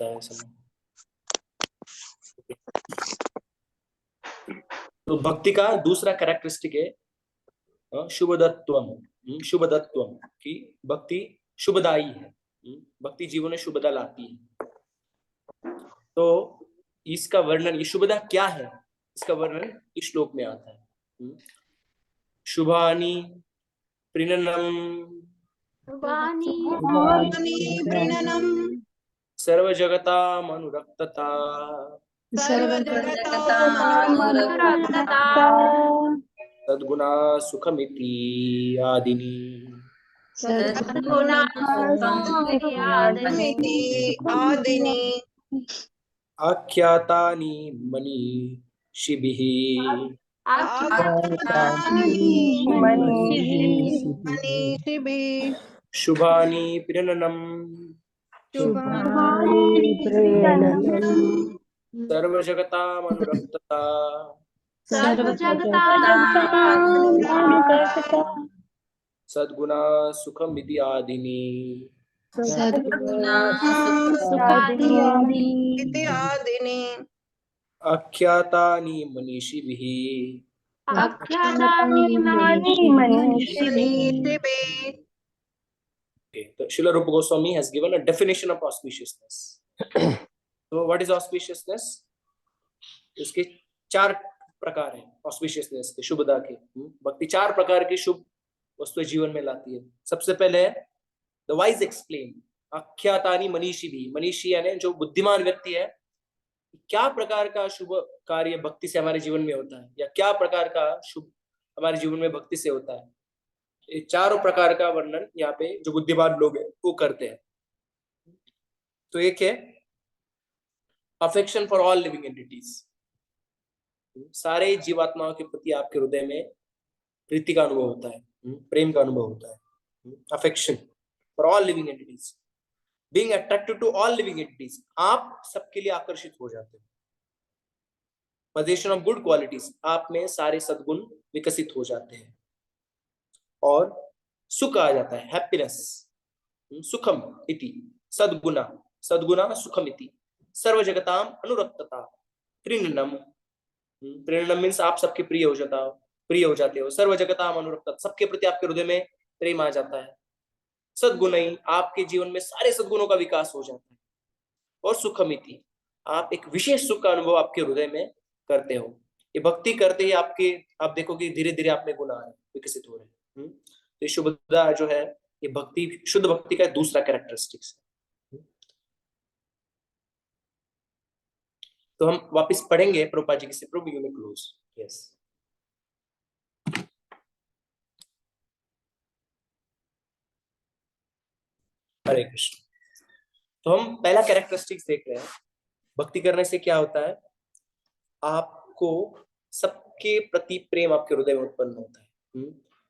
है समय। तो भक्ति का दूसरा कैरेक्टरिस्टिक है शुभदत्वम। शुभदत्वम की भक्ति शुभदायी है। भक्ति जीवन में शुभदा लाती है। तो इसका वर्णन, ये शुभदा क्या है, इसका वर्णन इस श्लोक में आता है। शुभानि प्रीणनम सर्वजगतामनुरक्तता सद्गुणा सुखमिति आदिनी आख्यातानि मनीषिभिः शुभानि प्रीणनम् सर्वजगतामनुरक्तता सद्गुणा सुखमिति आदिनी आख्यातानि मनीषिभिः। तो Srila Rupa Goswami has given a definition of auspiciousness. So what is auspiciousness? इसके 4 प्रकार हैं auspiciousness के, शुभदा के। भक्ति 4 प्रकार की शुभ वस्तु जीवन में लाती है। सबसे पहले है the wise explain, आख्यातानि मनीषी भी। मनीषी यानी जो बुद्धिमान व्यक्ति है, क्या प्रकार का शुभ कार्य भक्ति से हमारे जीवन में होता है, या क्या प्रकार का शुभ हमारे जीवन में भक्ति से होता है। ये 4 प्रकार का वर्णन यहाँ पे जो बुद्धिमान लोग हैं वो करते हैं। तो एक है affection for all living entities. सारे जीवात्माओं के प्रति आपके हृदय में प्रीति का अनुभव होता है, प्रेम का अनुभव होता है। Affection for all living entities, being attracted to all living entities, आप सबके लिए आकर्षित हो जाते हैं। पोजीशन ऑफ गुड क्वालिटीज, आप में सारे सद्गुण विकसित हो जाते हैं। और सुख आ जाता है, हैप्पीनेस। सुखम इति सद्गुणा, सद्गुणा सुखम इति सर्व जगताम अनुरक्तता प्रीणनम। प्रीणनम मीन्स आप सबके प्रिय हो जाते हो। सर्व जगताम अनुरक्तता, सबके प्रति आपके हृदय में प्रेम आ जाता है। सद्गुण, आपके जीवन में सारे सद्गुणों का विकास हो जाता है। और सुखमिति, आप एक विशेष सुख का अनुभव आपके हृदय में करते हो। ये भक्ति करते ही आप देखोगे धीरे धीरे आप में गुण आ रहे, विकसित हो रहे हैं। तो शुभदा जो है, ये भक्ति, शुद्ध भक्ति का दूसरा कैरेक्टरिस्टिक्स है। तो हम वापस पढ़ेंगे प्रभुपाद जी की प्रभु यू में क्लोज। यस, हरे कृष्ण। तो हम पहला कैरेक्टरिस्टिक्स देख रहे हैं, भक्ति करने से क्या होता है। आपको सबके प्रति प्रेम आपके हृदय में उत्पन्न होता है।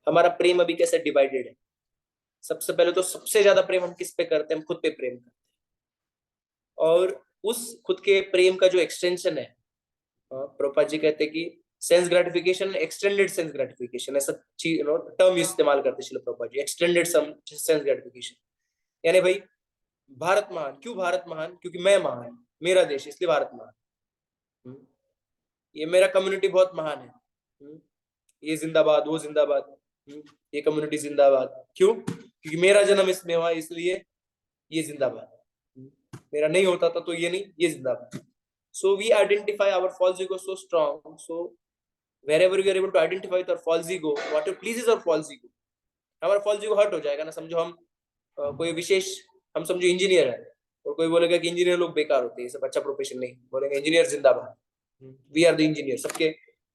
हमारा प्रेम अभी कैसे डिवाइडेड है। सबसे पहले तो सबसे ज्यादा प्रेम हम किस पे करते हैं, हम खुद पे प्रेम करते हैं। और उस खुद के प्रेम का जो एक्सटेंशन है, प्रभुपाद जी कहते हैं कि sense gratification, extended sense gratification, ऐसा चीज टर्म इस्तेमाल करते Srila Prabhupada ji, extended sense gratification. यानी भाई भारत महान, क्यों भारत महान, क्योंकि मैं महान, मेरा देश इसलिए भारत महान। ये मेरा कम्युनिटी बहुत महान है, ये जिंदाबाद, वो जिंदाबाद, ये कम्युनिटी जिंदाबाद। क्यों, क्योंकि मेरा जन्म इसमें हुआ इसलिए ये जिंदाबाद। मेरा नहीं होता था तो ये नहीं, ये जिंदाबाद। So we identify our false ego so strong. So wherever we are able to identify with our false ego, whatever pleases our false ego, हमारा false ego हर्ट हो जाएगा ना। समझो हम कोई विशेष, हम समझो इंजीनियर है, और कोई बोलेगा कि इंजीनियर लोग बेकार होते हैं, सब अच्छा प्रोफेशन नहीं, बोलेंगे इंजीनियर जिंदाबाद, वी आर द इंजीनियर। सबके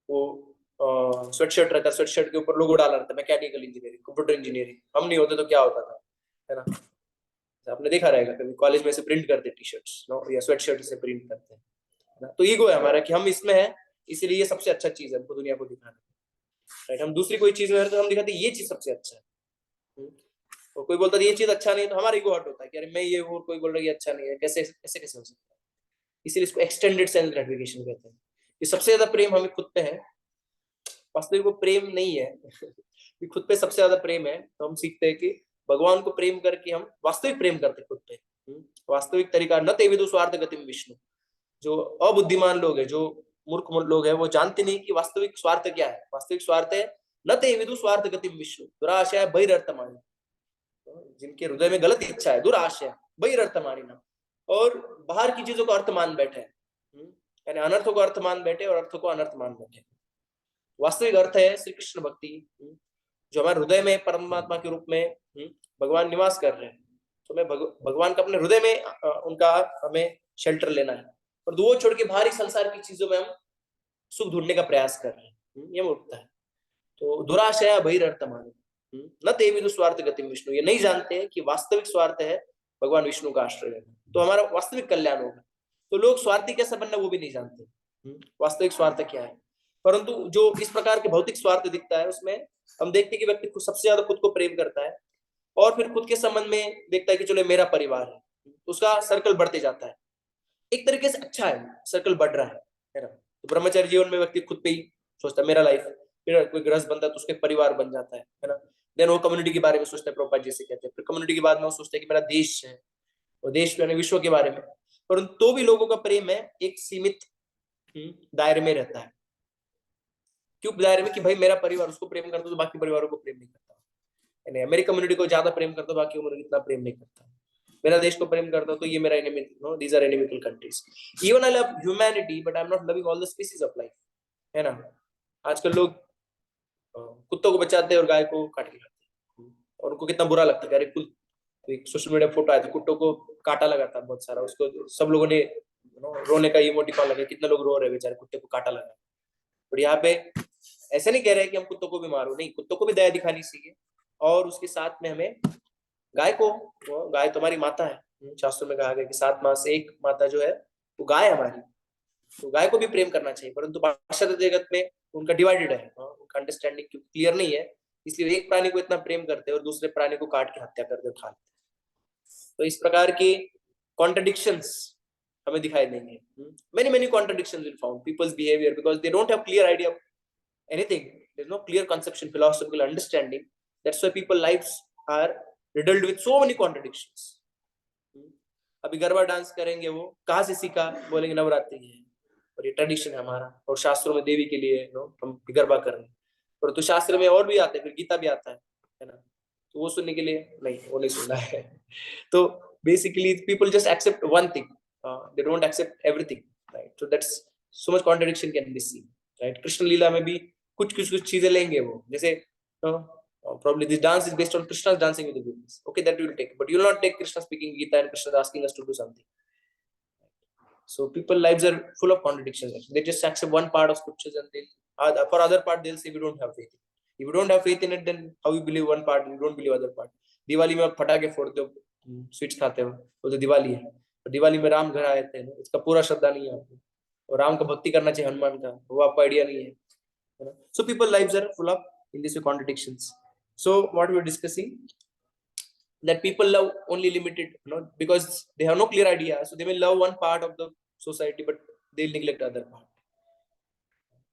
वो स्वेटशर्ट रहता है, स्वेटशर्ट के ऊपर लोगो डाला रहता है, मैकेनिकल इंजीनियरिंग, कंप्यूटर इंजीनियरिंग। हम नहीं होते तो क्या होता था, है ना। आपने देखा रहेगा कभी कॉलेज में से प्रिंट करते टी-शर्ट्स नो, या स्वेटशर्ट से प्रिंट करते हैं। तो ईगो है हमारा कि हम इसमें हैं, इसीलिए ये सबसे अच्छा चीज है हमको दुनिया को दिखाना, राइट। हम दूसरी कोई चीज में है तो हम दिखाते ये चीज सबसे अच्छा है। और कोई बोलता है ये चीज अच्छा नहीं है तो हमारा ईगो हर्ट होता है कि अरे मैं ये हूँ, कोई बोल रहा है ये अच्छा नहीं है, कैसे कैसे कैसे हो सकता है। इसीलिए इसको एक्सटेंडेड सेंस ग्रेटिफिकेशन कहते हैं। ये सबसे ज्यादा प्रेम हमें खुद पे है, वास्तविक वो प्रेम नहीं है खुद पे सबसे ज्यादा प्रेम है। तो हम सीखते हैं कि भगवान को प्रेम करके हम वास्तविक प्रेम करते खुद पे, वास्तविक तरीका न ते विदु स्वार्थ गतिम विष्णु। जो अबुद्धिमान लोग है, जो मूर्ख लोग है, वो जानते नहीं कि वास्तविक स्वार्थ क्या है। वास्तविक स्वार्थ है न ते विदु स्वार्थ गतिम विष्णु दुराशय बहिरर्थमानी, जिनके हृदय में गलत इच्छा है, दुराशय बहिरर्थमानी ना, और बाहर की चीजों को अर्थ मान बैठे हैं, यानी अनर्थों को अर्थ मान बैठे और अर्थों को अनर्थ मान बैठे। वास्तविक अर्थ है श्री कृष्ण भक्ति, जो हमारे हृदय में परमात्मा के रूप में भगवान निवास कर रहे हैं। तो मैं भगवान का अपने हृदय में उनका हमें शेल्टर लेना है, और वो छोड़ के बाहरी संसार की चीजों में हम सुख ढूंढने का प्रयास कर रहे हैं, ये मूर्खता है। तो दुराशय बहिरर्थमान न ते विदु स्वार्थ गतिम विष्णु, ये नहीं जानते हैं कि वास्तविक स्वार्थ है भगवान विष्णु का आश्रय लेना, तो हमारा वास्तविक कल्याण होगा। तो लोग स्वार्थी कैसे बनना वो भी नहीं जानते, वास्तविक स्वार्थ क्या है। परंतु जो इस प्रकार के भौतिक स्वार्थ दिखता है, उसमें हम देखते हैं कि व्यक्ति सबसे ज्यादा खुद को प्रेम करता है, और फिर खुद के संबंध में देखता है कि चलो मेरा परिवार है, उसका सर्कल बढ़ते जाता है। एक तरीके से अच्छा है, सर्कल बढ़ रहा है ना। तो ब्रह्मचर्य जीवन में व्यक्ति खुद पे ही सोचता है मेरा लाइफ, फिर कोई गृहस्थ बनता है तो उसके परिवार बन जाता है ना। देन वो कम्युनिटी के बारे में सोचता है, प्रभुपाद जी से कहते हैं। फिर कम्युनिटी के बाद में वो सोचता है कि मेरा देश है, और देश यानी विश्व के बारे में। परंतु तो भी लोगों का प्रेम है एक सीमित दायरे में रहता है। क्यों दायरे में? कि भाई मेरा परिवार उसको प्रेम करता तो बाकी परिवारों को प्रेम नहीं करता, यानी मेरी कम्युनिटी को ज्यादा प्रेम करता, बाकी उम्र इतना प्रेम नहीं करता। मेरा देश को प्रेम करता तो ये मेरा enemy, no these are enemical countries. Even I love humanity but I am not loving all the species of life, है ना। आजकल लोग कुत्तों को बचाते हैं और गाय को काट के खाते हैं, और उनको कितना बुरा लगता है। अरे एक सोशल मीडिया फोटो आया था, कुत्तों को काटा लगा था बहुत सारा, उसको सब लोगों ने रोने का इमोटिकॉन लगा, कितने लोग रो रहे बेचारे, कुत्ते को काटा लगा। और यहाँ पे ऐसे नहीं कह रहे कि हम कुत्तों को भी मारो, नहीं, कुत्तों को भी दया दिखानी चाहिए, और उसके साथ में हमें गाय को, गाय तुम्हारी माता है, शास्त्रों में कहा गया कि 7 माह से एक माता जो है वो गाय हमारी, तो गाय को भी प्रेम करना चाहिए। परंतु पाश्चात्य जगत में उनका डिवाइडेड है, उनका अंडरस्टैंडिंग क्लियर नहीं है, इसलिए एक प्राणी को इतना प्रेम करते हैं और दूसरे प्राणी को काट के हत्या करके खा लेते हैं। तो इस प्रकार की कॉन्ट्रडिक्शंस हमें दिखाई देंगे। Many many contradictions will found peoples behaviour because they don't have clear idea of anything. There's no clear conception, philosophical understanding. That's why people lives are riddled with so many contradictions. अभी garba dance करेंगे, वो कहाँ से सीखा? बोलेंगे नवरात्रि है और ये ट्रेडिशन है हमारा, और शास्त्रों में देवी के लिए हम गरबा कर रहे हैं। पर तो शास्त्र में और भी आते हैं, फिर गीता भी आता है ना, तो वो सुनने के लिए नहीं, वो नहीं सुनना है। तो basically people just accept one thing, they don't accept everything, right. So that's so much contradiction can be seen, right. Krishna Leela में भी कुछ चीजें लेंगे वो, जैसे probably this dance is based on Krishna's dancing with the gopis. Okay, that we will take, but you will not take Krishna speaking Gita and Krishna asking us to do something. So people lives are full of contradictions. They just accept one part of scriptures and they'll for other part they'll say we don't have faith. If you don't have faith in it, then how you believe one part and you don't believe other part? Diwali में आप पटाखे फोड़ते हो, sweets खाते हो, वो तो दिवाली है। तो दिवाली में राम घर आए थे, इसका पूरा श्रद्धा नहीं है आपको, और राम का भक्ति करना चाहिए हनुमान का, वो आपको आइडिया नहीं है। So people lives are full of in these contradictions. So what we are discussing, that people love only limited, because they have no clear idea, so they will love one part of the society but they'll neglect other part.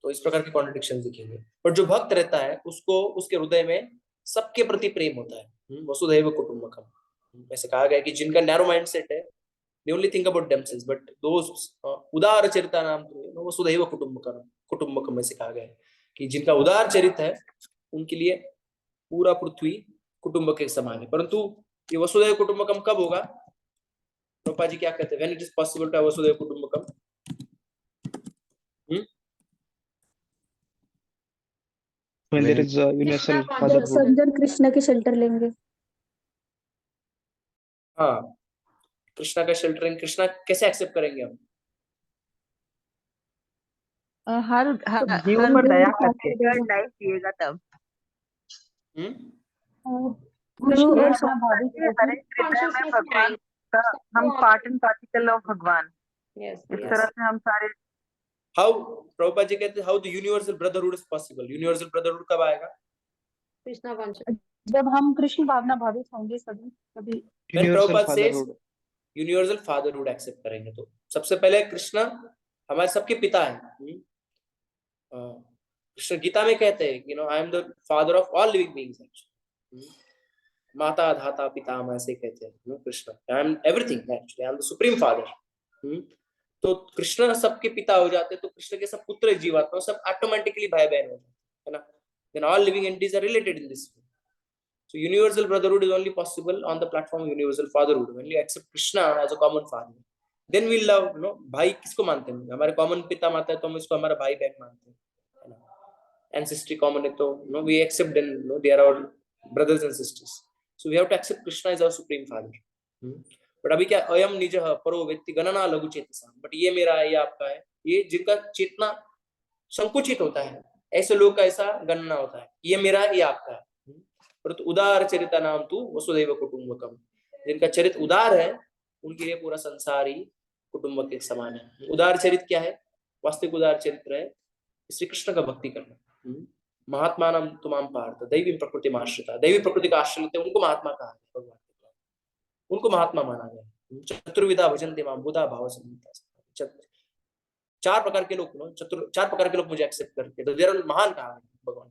तो इस प्रकार के contradictions दिखेंगे। पर जो भक्त रहता है उसको उसके हृदय में सबके प्रति प्रेम होता है, वसुधैव कुटुंबकम। ऐसे कहा गया कि जिनका नैरो माइंडसेट है, they only think about themselves, but those उदार चरिता नाम तो वसुधैव कुटुंबकम ऐसे कहा गया है कि जिनका उदार चरित्र है उनके लिए पूरा पृथ्वी कुटुंब के समान है। परंतु ये वसुधैव कुटुंबकम कब होगा? प्रभुपाद जी क्या कहते हैं? When it is possible to have वसुधैव कुटुंबकम? When there is a universal fatherhood. सब जन कृष्ण के शेल्टर लेंगे। हाँ, कृष्णा का शेल्टरिंग, कृष्णा कैसे एक्सेप्ट करेंगे हम? हर जीव पर दया करके लाइफ जिएगा तब। गुरु और हरे कृष्ण में भगवान का हम पार्ट एंड पार्टिकल ऑफ भगवान, इस तरह से हम सारे। हाउ प्रभुपाद जी कहते हैं how the universal brotherhood is possible. Universal brotherhood कब आएगा? कृष्णा कॉन्शियस, जब हम कृष्ण भावना भावित होंगे सभी कभी। प्रभुपाद से यूनिवर्सल फादरहुड एक्सेप्ट करेंगे तो सबसे पहले कृष्ण हमारे सबके पिता हैं। कृष्ण गीता में कहते हैं I am the father of all living beings. माता धाता पिता हम ऐसे कहते हैं Krishna, I am everything actually, I am the supreme father. तो कृष्ण सबके पिता हो जाते, तो कृष्ण के सब पुत्र जीवात्मा सब ऑटोमेटिकली भाई बहन हो जाते, है ना। Then all living entities are related in this way. So universal brotherhood is only possible on the platform of universal fatherhood. When you accept Krishna as a common father, then we love, भाई किसको मानते हैं, हमारे common पिता माता है तो हम इसको हमारा भाई बहन मानते हैं, है ना। एंसेस्ट्री कॉमन है तो we accept them, they are our brothers and sisters. So we have to accept Krishna as our supreme father. But अभी क्या, अयम निजः परो व्यक्ति गणना लघु चेतसा, बट ये मेरा है, ये आपका है, ये जिनका चेतना संकुचित होता है, ऐसे लोग का ऐसा गणना होता है, ये मेरा है, ये आपका है। परंतु उदार चरिता नाम तू वसुदैव कुटुंबकम, जिनका चरित्र उदार है उनके लिए पूरा संसार ही कुटुंब के समान है। उदार चरित्र क्या है? वास्तविक उदार चरित्र है श्री कृष्ण का भक्ति करना। महात्मा नाम तुमाम पार्थ दैवी प्रकृति में आश्रिता, दैवी प्रकृति का आश्रय लेते उनको महात्मा कहा है, भगवान उनको महात्मा माना गया। चतुर्विधा भजन्ते माम बुधा भाव संहिता, चार प्रकार के लोग, चार प्रकार के लोग मुझे एक्सेप्ट करते तो दे आर महान कहा भगवान,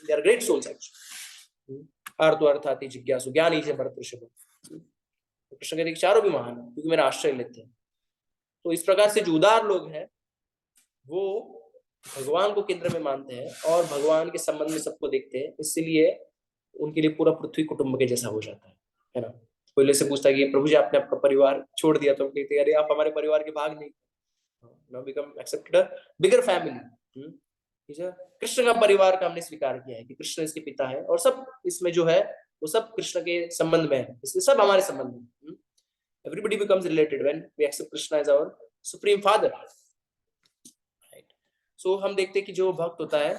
they are great souls actually. अर्थ अर्थाति जिज्ञासु ज्ञानी से भरत ऋषभ, कृष्ण कहते चारों भी महान है क्योंकि मेरा आश्रय लेते हैं। तो इस प्रकार से जो उदार लोग हैं वो भगवान को केंद्र में मानते हैं और भगवान के संबंध में सबको देखते हैं, इसलिए उनके लिए पूरा पृथ्वी कुटुंब के जैसा हो जाता है ना। कोई से पूछता है कि प्रभु जी आपने आपका परिवार छोड़ दिया, तो हम कहते हैं अरे आप हमारे परिवार के भाग नहीं, now become accepted a bigger family। Krishna का परिवार का हमने स्वीकार किया है कि कृष्ण इसके पिता है और सब इसमें जो है वो सब कृष्ण के संबंध में है, इसलिए सब हमारे संबंध में। Everybody becomes related when we accept Krishna as our supreme father, right. So हम देखते हैं कि जो भक्त होता है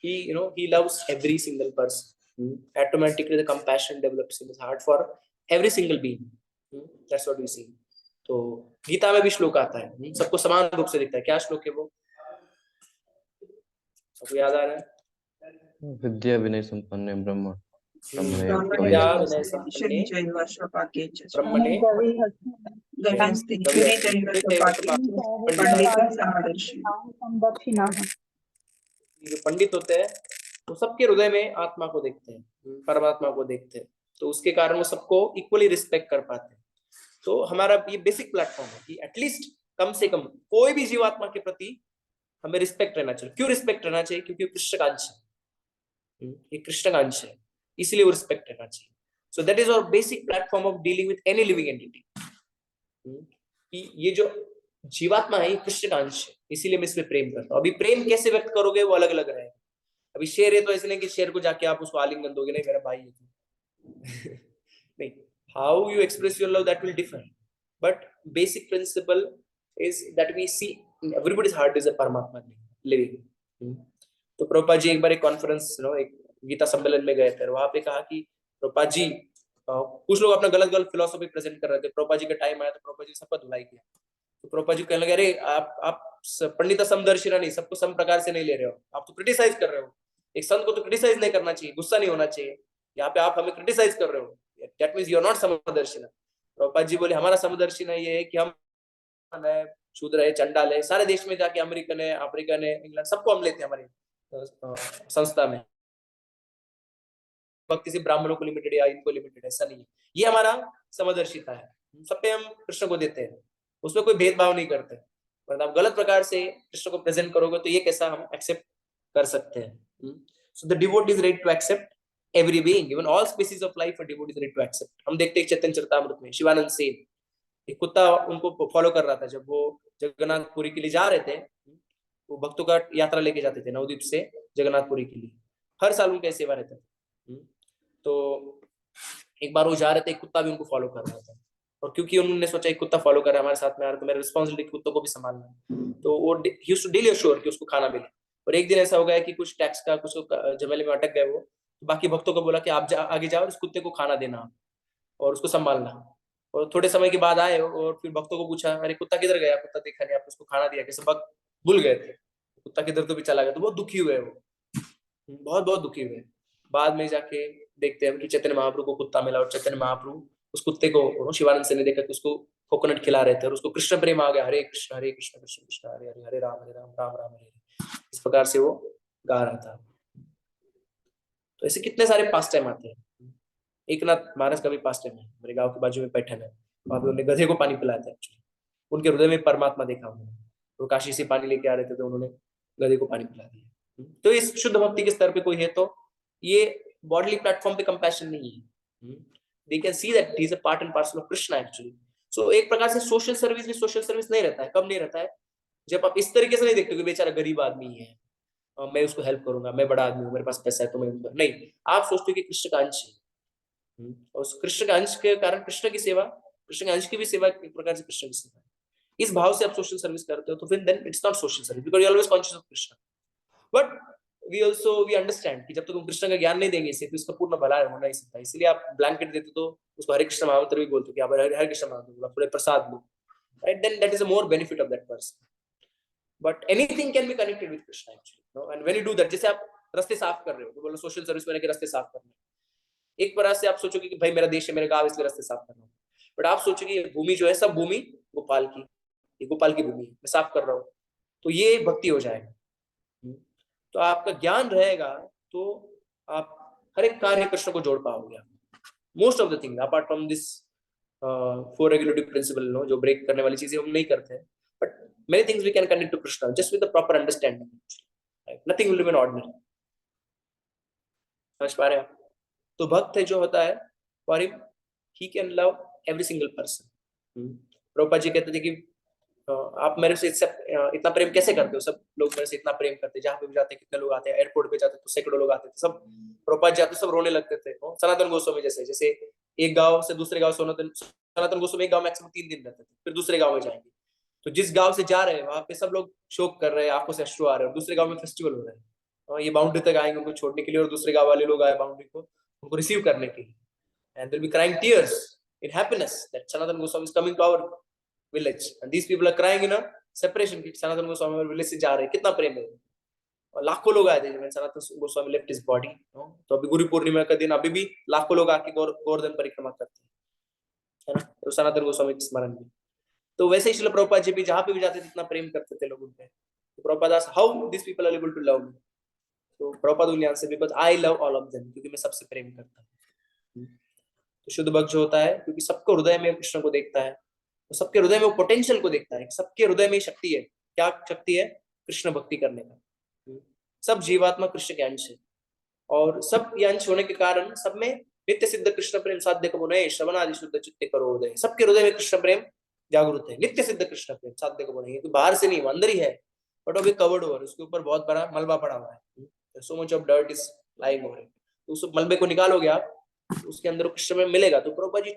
he loves every single person, automatically the compassion develops in his heart for every single being। that's what we see। तो गीता में भी श्लोक आता है, सबको समान रूप से दिखता है। क्या श्लोक है वो, सबको याद आ रहा है? विद्या विनय संपन्ने ब्रह्म विद्या विनय संपन्ने ब्रह्मणे जो पंडित होते हैं वो सबके हृदय में आत्मा को देखते हैं, परमात्मा को देखते हैं, तो उसके कारण वो सबको इक्वली रिस्पेक्ट कर पाते हैं। तो हमारा ये बेसिक प्लेटफॉर्म है कि एटलीस्ट कम से कम कोई भी जीवात्मा के प्रति हमें रिस्पेक्ट रहना चाहिए। क्यों रिस्पेक्ट रहना चाहिए? क्योंकि कृष्ण का अंश है, ये कृष्ण का अंश है, इसलिए वो रिस्पेक्ट रहना चाहिए। So that is our basic platform of dealing with any living entity. ये जो जीवात्मा है ये कृष्ण का अंश है, इसीलिए मैं इसमें प्रेम करता हूँ। अभी प्रेम कैसे व्यक्त करोगे वो अलग अलग रहेगा। अभी शेर है तो ऐसे नहीं कि शेर को जाके आप उसको आलिंगन दोगे, नहीं मेरा भाई है नहीं, how you express your love that will differ, but basic principle is that we see in everybody's heart is a Paramatma living। तो प्रभुपाद जी एक बार एक कॉन्फ्रेंस एक गीता सम्मेलन में गए थे, वहां पे कहा कि प्रभुपाद जी कुछ लोग अपना गलत गलत फिलोसफी प्रेजेंट कर रहे थे, प्रभुपाद जी का टाइम आया तो प्रभुपाद जी सबका धुलाई किया। तो प्रभुपाद जी कहने लगे अरे आप पंडित समदर्शिना नहीं, सबको सम प्रकार से नहीं ले रहे हो, आप तो क्रिटिसाइज कर रहे हो। एक संत को तो क्रिटिसाइज नहीं करना चाहिए, गुस्सा नहीं होना चाहिए, यहाँ पे आप हमें क्रिटिसाइज कर रहे हो, that means you are not समदर्शिना। Prabhupada ji बोले हमारा समदर्शिना ये है कि हम शूद्र है, चंडाल है, सारे देश में जाके अमेरिकन है, अफ्रीकन है, इंग्लैंड सबको हम लेते हैं हमारे संस्था में। भक्ति से ब्राह्मणों को लिमिटेड या इनको लिमिटेड, ऐसा नहीं है। ये हमारा समदर्शिता है, सब पे हम कृष्ण को देते हैं, उसमें कोई भेदभाव नहीं करते। पर आप गलत प्रकार से कृष्ण को प्रेजेंट करोगे तो ये कैसा हम एक्सेप्ट कर सकते हैं। So the devotee is ready to accept every being, even all species of life, a devotee is ready to accept। हम देखते हैं चैतन्य चरितामृत में शिवानंद सेन, एक कुत्ता उनको फॉलो कर रहा था, जब वो जगन्नाथपुरी के लिए जा रहे थे, वो भक्तों का यात्रा लेके जाते थे नवद्वीप से जगन्नाथपुरी के लिए, हर साल उनका सेवा रहता था। तो एक बार वो जा रहे थे, एक कुत्ता भी उनको फॉलो कर रहा था, और क्योंकि उन्होंने सोचा एक कुत्ता फॉलो कर रहा है हमारे साथ में आ रहा है तो मेरा रिस्पॉन्सिबिलिटी कुत्तों को भी संभालना, तो वो ही यूज्ड टू डेली अश्योर कि उसको खाना मिले। और एक दिन ऐसा हो गया कि कुछ टैक्स का कुछ झमेले में अटक गए वो, बाकी भक्तों को बोला कि आप आगे जाओ, इस कुत्ते को खाना देना और उसको संभालना। और थोड़े समय के बाद आए और फिर भक्तों को पूछा अरे कुत्ता किधर गया, कुत्ता देखा नहीं, आप उसको खाना दिया कैसे? भक्त भूल गए थे, कुत्ता किधर तो भी चला गया। तो बहुत दुखी हुए वो, बहुत बहुत दुखी हुए। बाद में जाके देखते हैं कि चैतन्य महाप्रभु को कुत्ता मिला और चैतन्य महाप्रभु उस कुत्ते को शिवानंद से ने देखा कि उसको कोकोनट खिला रहे थे और उसको कृष्ण प्रेम आ गया, हरे कृष्ण कृष्ण कृष्ण हरे हरे, हरे राम राम राम हरे हरे। इस प्रकार से वो गा रहा था। तो ऐसे कितने सारे पास टाइम आते हैं। एकनाथ महाराज का भी पास्ट टाइम है, मेरे गांव के बाजू में पैठन है, वहां पे उन्होंने गधे को पानी पिलाया था एक्चुअली। उनके हृदय में परमात्मा देखा उन्होंने, वो काशी से पानी लेके आ रहे थे तो उन्होंने गधे को पानी पिला दिया। तो इस शुद्ध भक्ति के स्तर पे कोई है तो ये बॉडली प्लेटफॉर्म पे कंपैशन नहीं है, they can see that he is a part and parcel of Krishna actually. So एक प्रकार से सोशल सर्विस भी सोशल सर्विस नहीं रहता है। कब नहीं रहता है? जब आप इस तरीके से नहीं देखते कि बेचारा गरीब आदमी है, मैं उसको हेल्प करूंगा, मैं बड़ा आदमी हूँ, मेरे पास पैसा है तो मैं नहीं, आप सोचते हो कि कृष्ण का अंश है, और उस कृष्ण का अंश के कारण कृष्ण की सेवा, कृष्ण के अंश की भी सेवा एक प्रकार से कृष्ण की सेवा है। इस भाव से आप सोशल सर्विस करते हो तो फिर then it's not social service, because you always conscious of Krishna. But we understand कि जब तक तुम कृष्ण का ज्ञान नहीं देंगे इसे तो इसका पूर्ण भला हो नहीं सकता, इसलिए आप ब्लैंकेट देते तो उसको हरे कृष्ण महामंत्र भी बोलते हो कि आप हरे कृष्ण महामंत्र बोलो, थोड़े प्रसाद लो, right? Then that is a more benefit of that person. But anything can be connected with Krishna actually, no? And when you do that, जैसे आप रास्ते साफ कर रहे हो तो बोलो सोशल सर्विस में के रास्ते साफ करना, एक प्रकार से आप सोचोगे कि भाई मेरा देश है, मेरे गांव, इसलिए रास्ते साफ करना, बट आप सोचोगे ये भूमि जो है सब भूमि गोपाल की, ये गोपाल की भूमि है, मैं साफ कर रहा हूँ, तो ये भक्ति हो जाएगा। तो आपका ज्ञान रहेगा तो आप हर एक कार्य कृष्ण को जोड़ पाओगे। Most of the thing apart from this 4 regulatory principle, no, जो ब्रेक करने वाली चीजें हम नहीं करते हैं, but many things we can connect to Krishna just with the proper understanding, nothing will remain ordinary. समझ पा रहे हैं आप? तो भक्त है जो होता है, for him he can love every single person. Prabhupad ji कहते थे कि आप मेरे से इतना प्रेम कैसे करते हो? सब लोग मेरे से इतना प्रेम करते, जहाँ पे भी जाते कितने लोग आते हैं, एयरपोर्ट पे जाते तो सैकड़ों लोग आते थे, सब प्रभुपाद जाते सब रोने लगते थे। सनातन गोस्वामी जैसे जैसे एक गांव से दूसरे गांव, सनातन गोस्वामी एक गांव मैक्सिमम 3 दिन रहते थे, फिर दूसरे गांव में जाएंगे, तो जिस गांव से जा रहे हैं वहां पे सब लोग शोक कर रहे हैं, आंखों से अश्रु आ रहे हैं, और दूसरे गांव में फेस्टिवल हो रहा है, और ये बाउंड्री तक आएंगे उनको छोड़ने के लिए, और दूसरे गांव वाले लोग आए बाउंड्री को उनको रिसीव करने के लिए, and they'll be crying tears in happiness that Sanatan Goswami is coming to our village, and these people are crying in a separation कि Sanatan Goswami हमारे village से जा रहे हैं, कितना प्रेम है। और लाखों लोग आए थे जब Sanatan Goswami left his body, तो अभी गुरु पूर्णिमा का दिन अभी भी लाखों लोग आके गोवर्धन परिक्रमा करते हैं, है ना? तो सनातन गोस्वामी के स्मरण में, तो वैसे ही श्रील प्रभुपाद जी भी जहाँ पे भी जाते थे इतना प्रेम करते थे लोग उनपे। तो Prabhupada asked how these people are able to love me, तो प्रभुपाद उन्हें answer because I love all of them, क्योंकि मैं सबसे प्रेम करता हूँ। तो शुद्ध भक्त जो होता है क्योंकि सबको हृदय में कृष्ण को देखता है, तो सबके हृदय में वो पोटेंशियल को देखता है, सबके हृदय में शक्ति है। क्या शक्ति है? कृष्ण भक्ति करने का। सब जीवात्मा कृष्ण के अंश है, और सब ये अंश होने के कारण सब में नित्य सिद्ध कृष्ण प्रेम साध्य को बुने श्रवण आदि शुद्ध चित्ते करो उदय। सबके हृदय में कृष्ण प्रेम जागृत है, नित्य सिद्ध कृष्ण प्रेम साध्य को बुने, तो बाहर से नहीं, अंदर ही है, बट अभी कवर्ड ओवर, उसके ऊपर बहुत बड़ा मलबा पड़ा हुआ है, so much of dirt is lying over it. तो उस मलबे को निकालोगे आप, उसके अंदर कृष्ण में मिलेगा। तो प्रभुपाद जी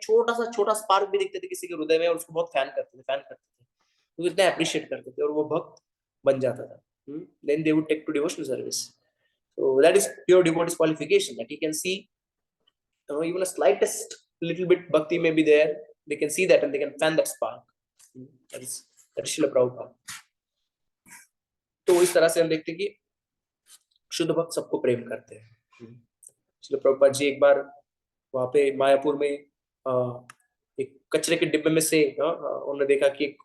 छोटा स्पार्क भी दिखते थे किसी के हृदय में, और उसको बहुत फैन करते थे, तो इतना अप्रिशिएट करते थे, और वो भक्त बन जाता था। Then they would take to devotional service. So that is pure devotee's qualification, that you can see even a slightest little bit bhakti may be there, they can see that and they can fan that spark. That is Srila Prabhupada. तो इस तरह से हम देखते हैं कि शुद्ध भक्त सबको प्रेम करते हैं। श्रील प्रभुपाद जी एक बार वहां पे मायापुर में एक कचरे के डिब्बे में से उन्होंने देखा कि एक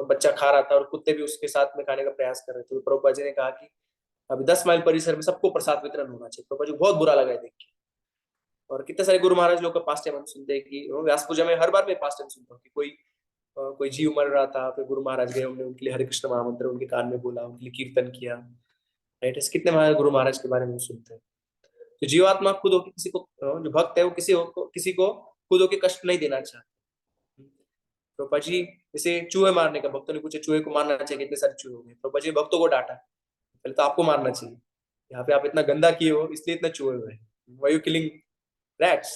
बच्चा खा रहा था और कुत्ते भी उसके साथ में खाने का प्रयास कर रहे थे। तो प्रभुपाद जी ने कहा कि अभी 10 माइल परिसर में सबको प्रसाद वितरण होना चाहिए। प्रभुपाद जी को बहुत बुरा लगा देख के। और कितने सारे गुरु महाराज लोग का पास्ट टाइम हम सुनते हैं कि व्यास पूजा में हर बार मैं पास्ट टाइम सुनता हूँ कि कोई जीव मर रहा था, फिर गुरु महाराज गए, उन्होंने उनके लिए हरे कृष्ण महामंत्र उनके कान में बोला, उनके लिए कीर्तन किया, राइट? कितने महाराज गुरु महाराज के बारे में सुनते हैं। तो जीवात्मा खुद होकर किसी को, जो भक्त है वो किसी को खुद होकर कष्ट नहीं देना चाहता। प्रभुपाद जी जैसे चूहे मारने का, भक्तों ने पूछा चूहे को मारना चाहिए, कितने सारे चूहे हो गए। प्रभुपाद जी भक्तों को डांटा, पहले तो आपको मारना चाहिए, यहाँ पे आप इतना गंदा किए हो इसलिए इतना चूहे हुए, व्हाई यू किलिंग रैट्स।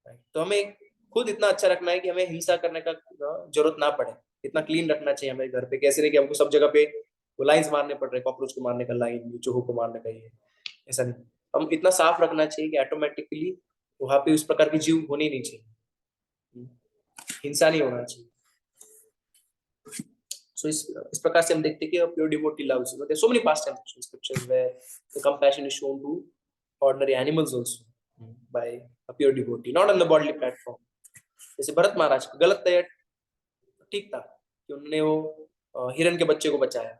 तो हमें खुद इतना अच्छा रखना है कि हमें हिंसा करने का जरूरत ना पड़े, इतना क्लीन रखना चाहिए हमें घर पे। कैसे नहीं कि हमको सब जगह पे वो लाइन्स मारने पड़ रहे, कॉकरोच को मारने का लाइन, चूहों को मारने का, ये ऐसा नहीं। हम इतना साफ रखना चाहिए कि ऑटोमेटिकली वहां पे उस प्रकार की जीव होनी नहीं चाहिए, हिंसा नहीं होना चाहिए। सो इस प्रकार से हम देखते हैं कि pure devotee loves, there so many pastime scriptures where the compassion is shown to ordinary animals also by a pure devotee, not on the bodily platform. जैसे भरत महाराज का गलत तय ठीक था कि उन्होंने वो हिरण के बच्चे को बचाया।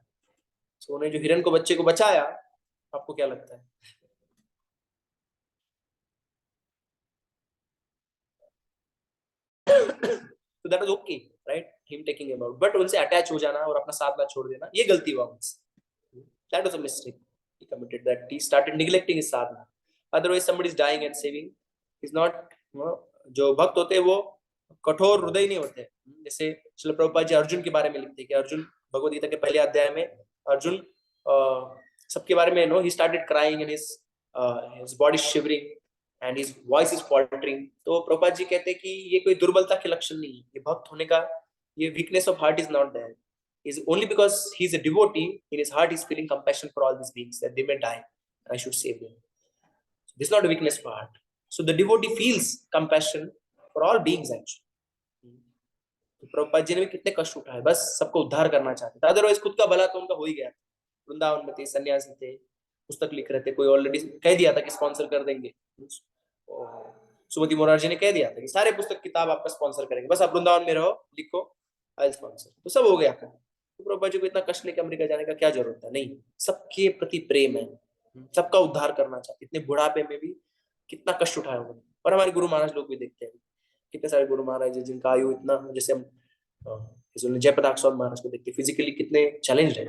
तो उन्हें जो हिरण को बच्चे को बचाया, आपको क्या लगता है? तो that was okay, right, him taking about, but उनसे अटैच हो जाना और अपना साथ ना छोड़ देना, ये गलती हुआ उनसे। That was a mistake he committed, that he started neglecting his sadhana. Otherwise somebody is dying and saving is not, जो भक्त होते हैं वो कठोर हृदय नहीं होते। जैसे श्रील प्रभुपाद जी अर्जुन के बारे में लिखते हैं कि अर्जुन, भगवद गीता के पहले अध्याय में अर्जुन सबके बारे में he started crying and his body shivering and his voice is faltering। तो प्रभुपाद जी कहते हैं कि ये कोई दुर्बलता के लक्षण नहीं है, ये भक्त होने का, ये weakness of heart is not there, is only because he's a devotee, in his heart he's feeling compassion for all these beings that they may die and I should save them. So this is not a weakness of heart. So the devotee feels compassion for all beings actually. तो प्रभुपाद जी ने भी कितने कष्ट उठाए, बस सबको उद्धार करना चाहते थे, अदरवाइज खुद का भला तो उनका हो ही गया। वृंदावन में थे, सन्यासी थे, पुस्तक लिख रहे थे, कोई ऑलरेडी कह दिया था कि स्पॉन्सर कर देंगे, सुमति मोरारजी ने कह दिया था कि सारे पुस्तक किताब आपका स्पॉन्सर करेंगे, बस आप वृंदावन में रहो, लिखो, आई स्पॉन्सर। तो सब हो गया था। तो प्रभुपाद जी को इतना कष्ट लेकर अमेरिका जाने का क्या जरूरत है? नहीं, सबके प्रति प्रेम है, सबका उद्धार करना चाहते, इतने बुढ़ापे में भी कितना कष्ट उठाया उन्होंने। और हमारे गुरु महाराज लोग भी देखते हैं, कितने सारे गुरु महाराज जिनका आयु इतना, जैसे हम जयप्रकाश स्वामी महाराज को देखते, फिजिकली कितने चैलेंज है,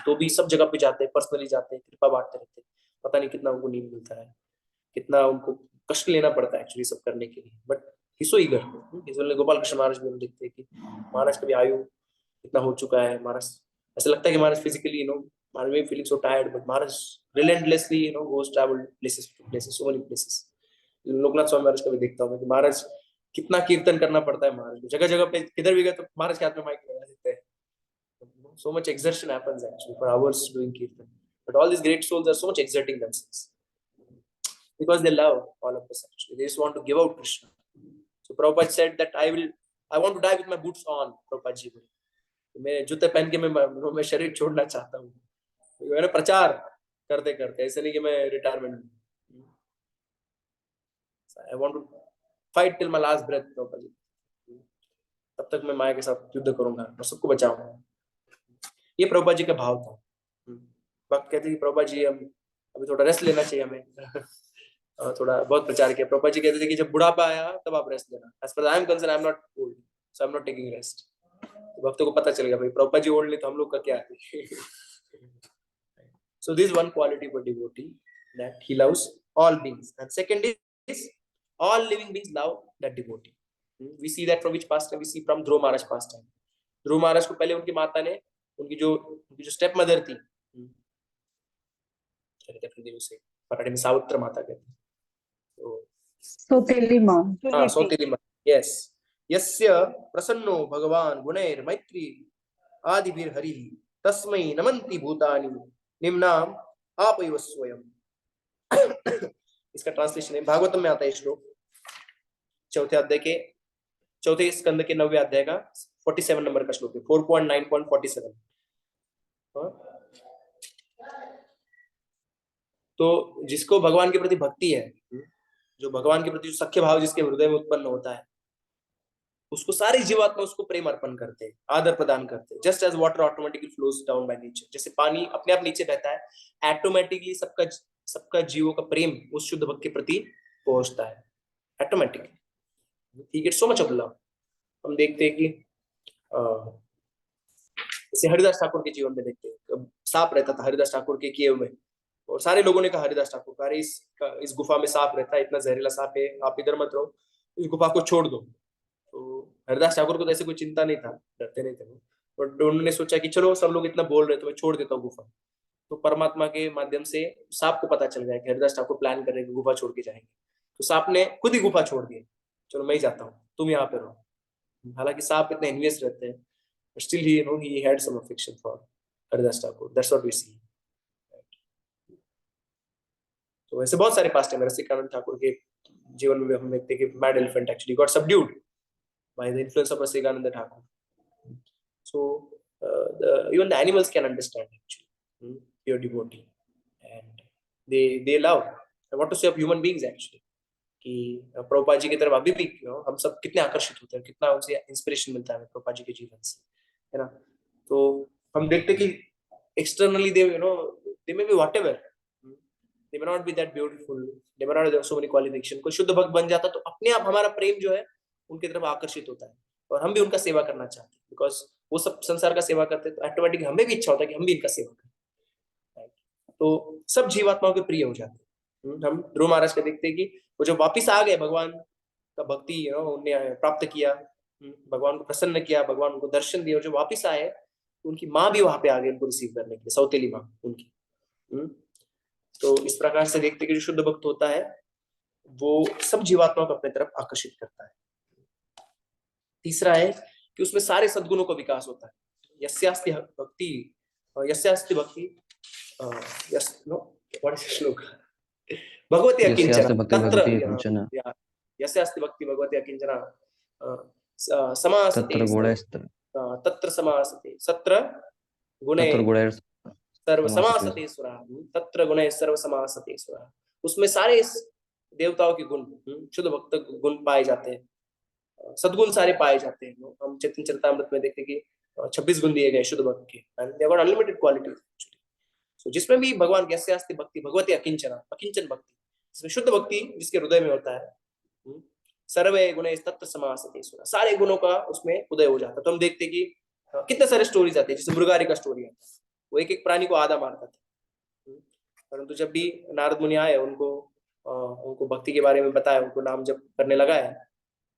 तो भी सब जगह पे जाते हैं, पर्सनली जाते हैं, कृपा बांटते रहते हैं। पता नहीं कितना उनको नींद मिलता है, कितना उनको कष्ट लेना पड़ता है एक्चुअली सब करने के लिए, बट हिसो ईगर। गोपाल कृष्ण महाराज भी हम देखते हैं कि महाराज का भी आयु इतना हो चुका है, महाराज ऐसा लगता है कि महाराज फिजिकली महाराज में feeling so tired, but Maharaj relentlessly goes travel places to places, so many places. Lokanath Swami Maharaj का भी देखता हूँ मैं कि महाराज कितना कीर्तन करना पड़ता है महाराज को, जगह जगह पे किधर भी गए तो महाराज के हाथ में माइक लगा देते हैं। So much exertion happens actually for hours doing kirtan, but all these great souls are so much exerting themselves because they love all of us actually, they just want to give out Krishna. So Prabhupada said that I want to die with my boots on, Prabhupada ji बोले, मैं जूते पहन के मैं शरीर छोड़ना चाहता हूँ, मैंने प्रचार करते करते, ऐसे नहीं कि मैं retirement, I want to fight till my last breath, Prabhupada ji, तब तक मैं माया के साथ युद्ध करूंगा और सबको बचाऊंगा। ये प्रभुपाद जी का भाव था। भक्त कहते कि प्रभुपाद जी हम अभी थोड़ा रेस्ट लेना चाहिए हमें, थोड़ा बहुत प्रचार किया। प्रभुपाद जी कहते थे कि जब बुढ़ापा आया तब आप रेस्ट लेना, as far as I am concerned I am not old, so I am not taking rest। तो भक्तों को पता चल गया भाई प्रभुपाद जी ओल्ड नहीं तो हम लोग का क्या है। So this is one quality of a devotee, that he loves all beings, and second is all living beings love that devotee। We see that from which pastime? We see from Dhruv Maharaj pastime। ध्रुव महाराज को पहले उनकी माता ने, उनकी जो step mother थी, उसे मराठी में सावित्र माता कहते हैं, तो सौतेली माँ। हाँ, सौतेली माँ, यस। यस्य प्रसन्नो भगवान गुणैर मैत्री आदिभिर हरि तस्मै नमन्ति भूतानि निम्नाम आपैव स्वयं। इसका ट्रांसलेशन है, भागवतम में आता है श्लोक, चौथे अध्याय के चौथे स्कंद के 9वें अध्याय का 47 नंबर का श्लोक है, 4.9.47। तो जिसको भगवान के प्रति भक्ति है, जो भगवान के प्रति जो सख्य भाव जिसके हृदय में उत्पन्न होता है, उसको सारी जीवात्मा उसको प्रेम अर्पण करते हैं, आदर प्रदान करते हैं। Just as water automatically flows down by nature, जैसे पानी अपने आप नीचे बहता है, ऑटोमेटिकली सबका जीवों का प्रेम उस शुद्ध भक्त के प्रति पहुंचता है automatically. He gets so much of love। हम देखते हैं कि जैसे हरिदास ठाकुर के जीवन में देखते हैं, सांप रहता था हरिदास ठाकुर के किए में, और सारे लोगों ने कहा हरिदास ठाकुर का, अरे इस गुफा में सांप रहता है, इतना जहरीला सांप है, आप इधर मत रहो, इस गुफा को छोड़ दो। तो हरिदास ठाकुर को तो ऐसे कोई चिंता नहीं था, डरते नहीं थे वो, बट उन्होंने सोचा कि चलो सब लोग इतना बोल रहे तो मैं छोड़ देता हूँ गुफा। तो परमात्मा के माध्यम से सांप को पता चल गया कि हरिदास ठाकुर प्लान कर रहे हैं कि गुफा छोड़ के जाएंगे, तो सांप ने खुद ही गुफा छोड़ दिया, चलो मैं ही जाता हूँ, तुम यहाँ पे रहो। हालांकि सांप इतने एनवियस रहते हैं, still he had some affection for Haridas Thakur, that's what we see। तो वैसे बहुत सारे पास्ट है रसिकानंद ठाकुर के जीवन में हम देखते हैं कि mad elephant actually got subdued by the influence of Rasikananda Thakur। So even the animals can understand actually your devotee, and they love। And what to say of human beings actually, कि प्रभुपाद जी की तरफ अभी भी हम सब कितने आकर्षित होते हैं, कितना उनसे इंस्पिरेशन मिलता है प्रभुपाद जी के जीवन से, है ना। तो हम देखते हैं कि externally they may be whatever, they may not be that beautiful, they may not have so many qualifications। कोई शुद्ध भक्त बन जाता तो अपने आप हमारा प्रेम जो है उनकी तरफ आकर्षित होता है और हम भी उनका सेवा करना चाहते हैं, बिकॉज वो सब संसार का सेवा करते हैं तो ऑटोमेटिकली हमें भी इच्छा होता है कि हम भी इनका सेवा करें। तो सब जीवात्माओं के प्रिय हो जाते हैं। हम ध्रुव महाराज का देखते हैं कि वो जब वापिस आ गए, भगवान का भक्ति उन्होंने प्राप्त किया, भगवान को प्रसन्न किया, भगवान उनको दर्शन दिया, और जब वापिस आए उनकी माँ भी वहां पे आ गई उनको रिसीव करने के लिए, सौतेली माँ उनकी। तो इस प्रकार से देखते कि जो शुद्ध भक्त होता है वो सब जीवात्माओं को अपने तरफ आकर्षित करता है। तीसरा है कि उसमें सारे सद्गुणों का विकास होता है। यस्यास्ति भक्ति, यस्यास्ति भक्ति, श्लोक भगवती यस्यास्ति अकिंचन भक्ति तत्र, भगवती किंचन यस्यास्ति भक्ति भगवती अकिंचन समासते तत्र गुणैस्त्र तत्र समासते सत्र गुणे तत्र गुणैर् सर्व समासते समासते सुरा तत्र गुणे सर्व समासते सुरा। उसमें सारे देवताओं के गुण, शुद्ध भक्त गुण पाए जाते हैं, सद्गुण सारे पाए जाते हैं। हम चैतन्य चरितामृत में देखते कि 26 गुण दिए गए शुद्ध भक्त के, and they have unlimited qualities. So जिसमें भी भगवान की अस्ति भक्ति भगवती अकिंचना, अकिंचन भक्ति, जिसमें शुद्ध भक्ति जिसके हृदय में होता है, सर्वे गुणे तत्व समासते सुरा, सारे गुणों का उसमें उदय हो जाता है। तो हम देखते कि कितने सारे स्टोरीज आते हैं, जैसे मृगारी का स्टोरी आता है, वो एक एक प्राणी को आधा मारता था, परंतु जब भी नारद मुनि आए उनको भक्ति के बारे में बताया, उनको नाम जप करने लगा है,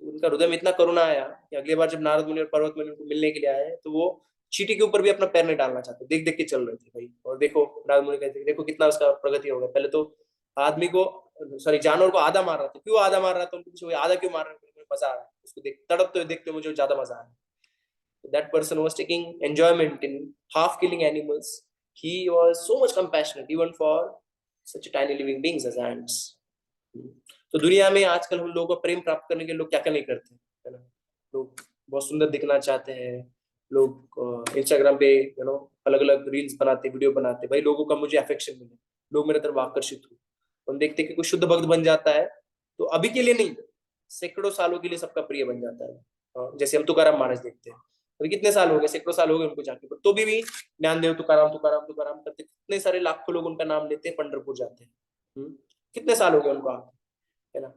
उनका हृदय में इतना करुणा आया कि अगली बार जब नारद मुनि और पर्वत मुनि उनको मिलने के लिए आए तो वो चींटी के ऊपर भी अपना पैर नहीं डालना चाहते, देख देख के चल रहे थे भाई। और देखो नारद मुनि कहते देखो कितना उसका प्रगति हो गया, पहले तो आदमी को सॉरी जानवर को आधा मार रहा था, क्यों आधा मार रहा था, उनको पूछो आधा क्यों मार रहा है, मजा आ रहा है उसको देख, तड़पते हुए देखते मुझे ज्यादा मजा आ रहा है। That person was taking enjoyment in half killing animals. He was so much compassionate even for such tiny living beings as ants. तो दुनिया में आजकल हम लोगों को प्रेम प्राप्त करने के लोग क्या क्या नहीं करते, है ना। लोग बहुत सुंदर दिखना चाहते हैं, लोग इंस्टाग्राम पे अलग अलग रील्स बनाते, वीडियो बनाते, भाई लोगों का मुझे अफेक्शन मिले, लोग मेरे तरफ आकर्षित हो। हम देखते कि कोई शुद्ध भक्त बन जाता है तो अभी के लिए नहीं, सैकड़ों सालों के लिए सबका प्रिय बन जाता है। जैसे हम तुकाराम महाराज देखते हैं, अभी कितने साल हो गए, सैकड़ों साल हो गए उनको जाके, तो भी ज्ञानदेव तुकाराम तुकाराम तुकाराम करते कितने सारे लाखों लोग उनका नाम लेते हैं, पंढरपुर जाते हैं। कितने साल हो गए उनको आके, है ना।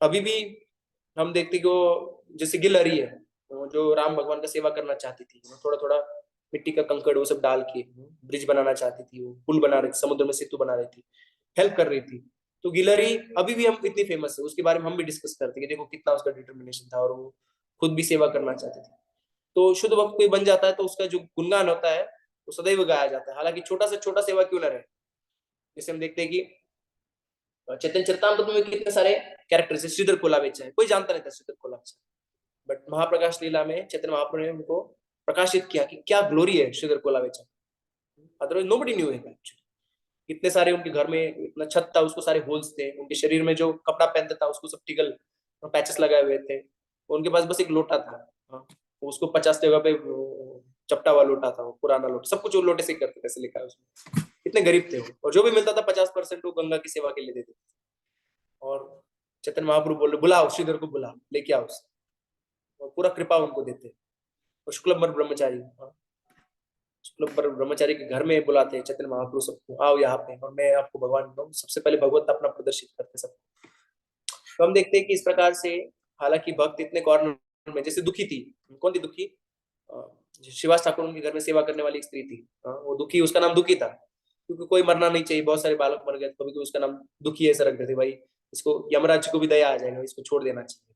अभी भी हम देखते कि वो जैसे गिलहरी है, जो राम भगवान का सेवा करना चाहती थी, थोड़ा थोड़ा मिट्टी का कंकड़ वो सब डाल के ब्रिज बनाना चाहती थी, वो पुल बना रही थी, समुद्र में सेतु बना रही थी, हेल्प कर रही थी। तो गिलहरी अभी भी हम इतनी फेमस है, उसके बारे में हम भी डिस्कस करते कि देखो कितना उसका डिटर्मिनेशन था और वो खुद भी सेवा करना चाहती थी। तो शुद्ध भक्त कोई बन जाता है तो उसका जो गुणगान होता है वो सदैव गाया जाता है, हालांकि छोटा से छोटा सेवा क्यों ना रहे। जैसे हम देखते हैं कि चैतन्य चरितामृत में कितने सारे कैरेक्टर्स है, श्रीधर कोलावेचा है, कोई जानता नहीं था श्रीधर कोलावेचा, बट महाप्रकाश लीला में चैतन्य महाप्रभु ने उनको प्रकाशित किया कि क्या ग्लोरी है श्रीधर कोलावेचा, अदरवाइज नोबडी न्यू है। कितने सारे उनके घर में इतना छत था, उसको सारे होल्स थे, उनके शरीर में जो कपड़ा पहनता था उसको सब टिगल पैचेस लगाए हुए थे, उनके पास बस एक लोटा था, उसको 50 जगह पे चपटा हुआ लोटा था, वो पुराना लोटा, सब कुछ वो लोटे से करते थे, लिखा है उसमें। कितने गरीब थे वो, और जो भी मिलता था 50% वो गंगा की सेवा के लिए देते थे। और चैतन्य महाप्रभु बोले बुलाओ श्रीधर को, बुला लेके आओ, और पूरा कृपा उनको देते। और शुक्लंबर ब्रह्मचारी, शुक्लंबर ब्रह्मचारी के घर में बुलाते हैं चैतन्य महाप्रभु सबको, आओ यहाँ पे और मैं आपको भगवान दूं, सबसे पहले भगवत अपना प्रदर्शित करते सबको। तो हम देखते हैं कि इस प्रकार से, हालांकि भक्त इतने कॉर्नर में, जैसे दुखी थी, कौन थी दुखी, श्रीवास ठाकुर उनके घर में सेवा करने वाली एक स्त्री थी, वो दुखी, उसका नाम दुखी था, क्योंकि कोई मरना नहीं चाहिए, बहुत सारे बालक मर गए, कभी कभी उसका नाम दुखी ऐसा रख देते, भाई इसको यमराज को भी दया आ जाएगा, इसको छोड़ देना चाहिए,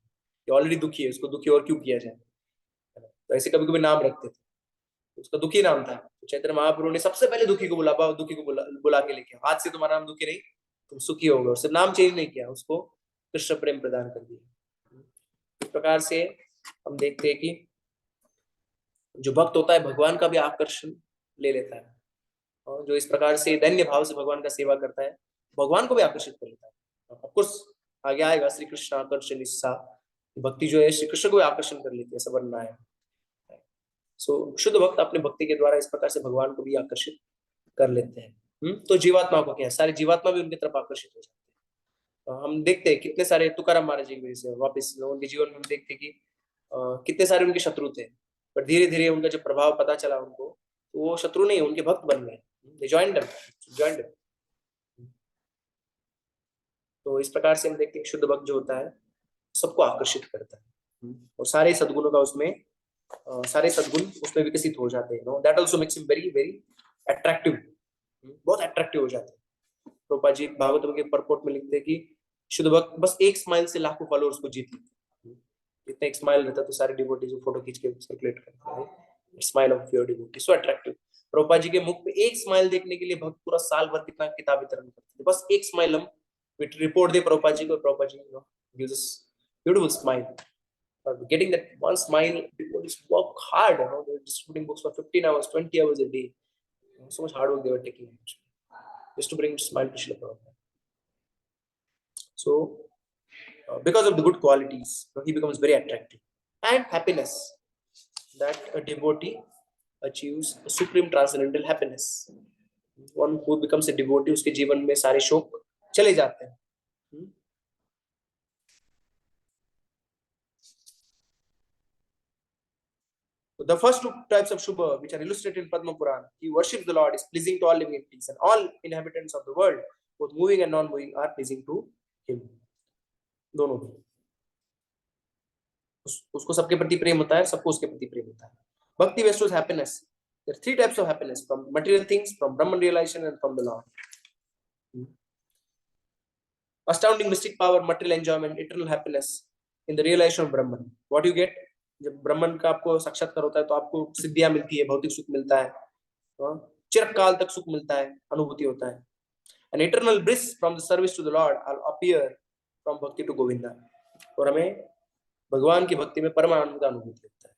ये ऑलरेडी दुखी है, इसको दुखी और क्यों किया जाए, तो ऐसे कभी कभी नाम रखते थे, उसका दुखी नाम था। तो चैतन्य महाप्रभु ने सबसे पहले दुखी को दुखी को बुला के लेके, आज से तुम्हारा नाम दुखी नहीं, तुम सुखी हो गए, और सिर्फ नाम चेंज नहीं किया, उसको कृष्ण प्रेम प्रदान कर दिया। इस प्रकार से हम देखते हैं कि जो भक्त होता है भगवान का भी आकर्षण ले लेता है, और जो इस प्रकार से दैन्य भाव से भगवान का सेवा करता है भगवान को भी आकर्षित कर लेता है। ऑफ कोर्स आगे आएगा श्री कृष्ण आकर्षण निस्सा, भक्ति जो है श्री कृष्ण को भी आकर्षण कर लेती है, ऐसा वर्णन है। सो शुद्ध भक्त अपने भक्ति के द्वारा इस प्रकार से भगवान को भी आकर्षित कर लेते हैं। तो जीवात्मा को क्या है, सारे जीवात्मा भी उनकी तरफ आकर्षित हो जाते हैं। हम देखते हैं कितने सारे तुकाराम महाराज जी की वजह से वापिस उनके जीवन में हम देखते हैं कि कितने सारे उनके शत्रु थे, पर धीरे धीरे उनका जब प्रभाव पता चला उनको, तो वो शत्रु नहीं, उनके भक्त बन गए, they joined them। तो इस प्रकार से हम देखते हैं शुद्ध भक्त जो होता है सबको आकर्षित करता है और सारे सद्गुणों का उसमें सारे सद्गुण उसमें विकसित हो जाते हैं। That also makes him very very attractive, बहुत अट्रैक्टिव हो जाते हैं। प्रभुपाद जी भागवतम के परपोर्ट में लिखते हैं कि शुद्ध भक्त बस एक स्माइल से लाखों फॉलोअर्स को जीत लेते हैं। इतना एक स्माइल रहता तो सारे डिवोटी जो फोटो खींच के सर्कुलेट करते हैं, smile of pure devotee, so attractive. Prabhupad ji के मुख पे एक स्माइल देखने के लिए भक्त पूरा साल भर कितना किताब वितरण करते थे। बस एक स्माइल हम रिपोर्ट दे प्रभुपाद जी को, Prabhupada ji gives us beautiful smile. Getting that one smile, devotees work hard. They're distributing books for 15 hours, 20 hours a day. So much hard work they were taking just to bring a smile to Srila Prabhupada. So, because of the good qualities, he becomes very attractive. And happiness, that a devotee achieves a supreme transcendental happiness. One who becomes a devotee, उसके जीवन में सारे शोक चले जाते हैं। The first two types of Shubha, which are illustrated in Padma Purana, he worships the Lord, is pleasing to all living entities, and all inhabitants of the world, both moving and non-moving, are pleasing to him. दोनों भी उसको सबके प्रति प्रेम होता है, सबको उसके प्रति प्रेम होता है। Bhakti bestows happiness. There are three types of happiness: from material things, from Brahman realization, and from the Lord. Astounding mystic power, material enjoyment, eternal happiness in the realization of Brahman. What you get? जब ब्रह्मन का आपको साक्षात्कार होता है तो आपको सिद्धियां मिलती है, भौतिक सुख मिलता है, चिरकाल तक सुख मिलता है, अनुभूति होता है। An eternal bliss from the service to the Lord will appear from bhakti to Govinda. और हमें भगवान की भक्ति में परम आनंद का अनुभूति होता है।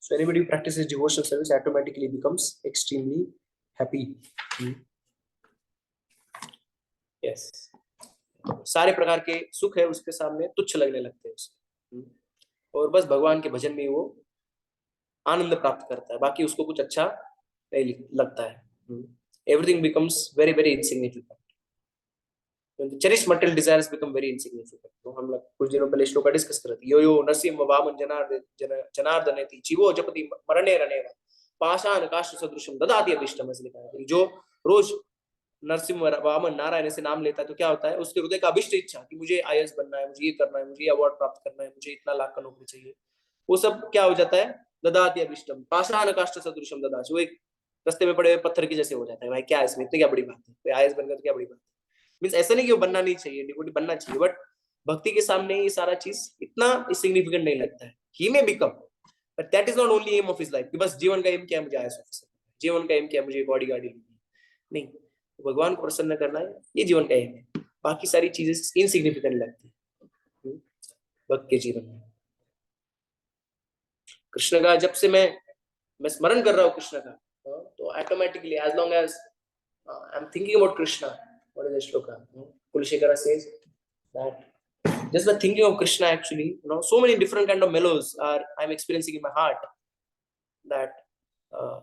So anybody who practices devotional service automatically becomes extremely happy. Yes. सारे प्रकार के सुख है उसके सामने तुच्छ लगने लगते हैं उसे, और बस भगवान के भजन में वो आनंद प्राप्त करता है, बाकी उसको कुछ अच्छा नहीं लगता है। Everything becomes very very insignificant. When the cherished material desires become very insignificant. तो हम लोग कुछ दिनों पहले श्लोक डिस्कस कर रहे थे। यो यो नरसिंह वामन जनार्दनेति जीवो जपति मरणे रणे पाषाण काष्ठ सदृशम ददाति अभीष्टम, ऐसे लिखा है। जो रोज नरसिंह वामन नारायण से नाम लेता है तो क्या होता है, उसके हृदय का अभिष्ट इच्छा कि मुझे आईएएस बनना है, मुझे ये करना है, मुझे ये अवार्ड प्राप्त करना है, मुझे इतना लाख का नौकरी चाहिए, वो सब क्या हो जाता है, ददाति अभिष्टम पाषाण काष्ठ सदृशम ददाति। वो एक रास्ते में पड़े हुए पत्थर की जैसे हो जाता है। भाई क्या इसमें इतनी क्या बड़ी बात है, कोई आईएएस बन गया तो क्या बड़ी बात है। मींस ऐसा नहीं कि वो बनना नहीं चाहिए, डिवोटी बनना चाहिए, बट भक्ति के सामने ये सारा चीज इतना सिग्निफिकेंट नहीं लगता है। He may become, but that is not only aim of his life कि बस जीवन का एम क्या है मुझे आईएएस ऑफिसर, जीवन का एम क्या है मुझे बॉडी गाड़ी लेनी, नहीं, भगवान को प्रसन्न करना है, ये जीवन का एम है। बाकी सारी चीजें इनसिग्निफिकेंट लगती है भक्त के जीवन में। कृष्ण का जब से मैं स्मरण कर रहा हूँ कृष्ण का, तो automatically as long as I am thinking about Krishna, what is the shloka, Kulashekhara says that just by thinking of Krishna, actually, so many different kind of mellows I'm experiencing in my heart that